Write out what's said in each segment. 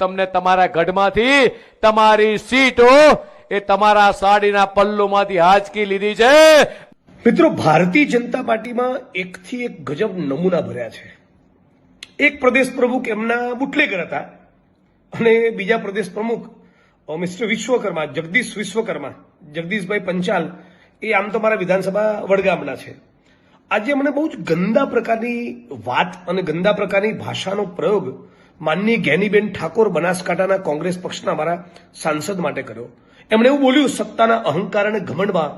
તમને તમારા ગઢમાંથી તમારી સીટો એ તમારા સાડીના પલ્લુમાંથી હાંચકી લીધી છે। મિત્રો, ભારતીય જનતા પાર્ટીમાં એકથી એક ગજબ નમૂના ભર્યા છે। એક પ્રદેશ પ્રમુખ એમના બુટલેગર હતા અને બીજા પ્રદેશ પ્રમુખ મિસ્ટર વિશ્વકર્મા, જગદીશ વિશ્વકર્મા, જગદીશભાઈ પંચાલ, એ આમ તો મારા વિધાનસભા વડગામના છે। આજે મને બહુ જ ગંદા પ્રકારની વાત અને ગંદા પ્રકારની ભાષાનો પ્રયોગ માનનીય જ્ઞાનીબેન ઠાકોર બનાસકાંઠાના કોંગ્રેસ પક્ષના મારા સાંસદ માટે કર્યો। એમણે એવું બોલ્યું સત્તાના અહંકાર અને ઘમંડમાં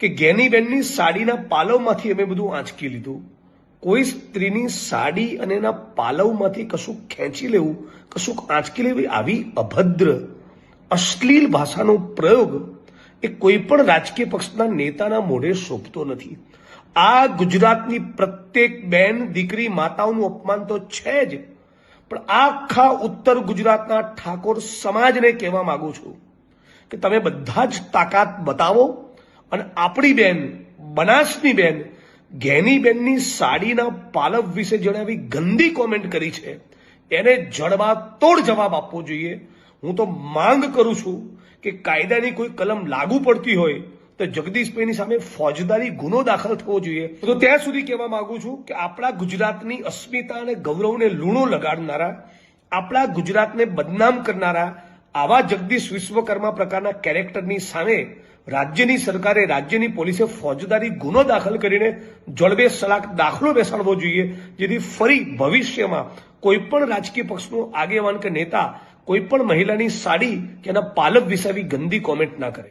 કે જ્ઞાનીબેનની સાડીના પાલવમાંથી અમે બધું આંચકી લીધું। કોઈ સ્ત્રીની સાડી અને એના પાલવમાંથી કશું ખેંચી લેવું, કશું આંચકી લેવી, આવી અભદ્ર અશ્લીલ ભાષાનો પ્રયોગ એ કોઈ પણ રાજકીય પક્ષના નેતાના મોઢે શોભતો નથી। આ ગુજરાતની પ્રત્યેક બેન, દીકરી, માતાઓનું અપમાન તો છે જ, પણ આખા ઉત્તર ગુજરાતના ઠાકોર સમાજને કહેવા માંગુ છું કે તમે બધા જ તાકાત બતાવો અને આપણી બેન, બનાસની બેન જ્ઞાનીબેનની સાડીના પાલવ વિશે જેણે આવી ગંદી કોમેન્ટ કરી છે એને જડબાતોડ જવાબ આપવો જોઈએ। હું તો માંગ કરું છું કે કાયદાની કોઈ કલમ લાગુ પડતી હોય તો જગદીશભાઈની સામે ફોજદારી ગુનો દાખલ થવો જોઈએ। તો ત્યાં સુધી કહેવા માંગુ છું કે આપણા ગુજરાતની અસ્મિતા અને ગૌરવને લૂણો લગાડનારા, આપણા ગુજરાતને બદનામ કરનારા આવા જગદીશ વિશ્વકર્મા પ્રકારના કેરેક્ટરની સામે રાજ્યની સરકારે, રાજ્યની પોલીસે ફોજદારી ગુનો દાખલ કરીને જડબે સલાક દાખલો બેસાડવો જોઈએ, જેથી ફરી ભવિષ્યમાં કોઈ પણ રાજકીય પક્ષનો આગેવાન કે નેતા કોઈ પણ મહિલાની સાડી કે એના પાલવ વિશે આવી ગંદી કોમેન્ટ ના કરે।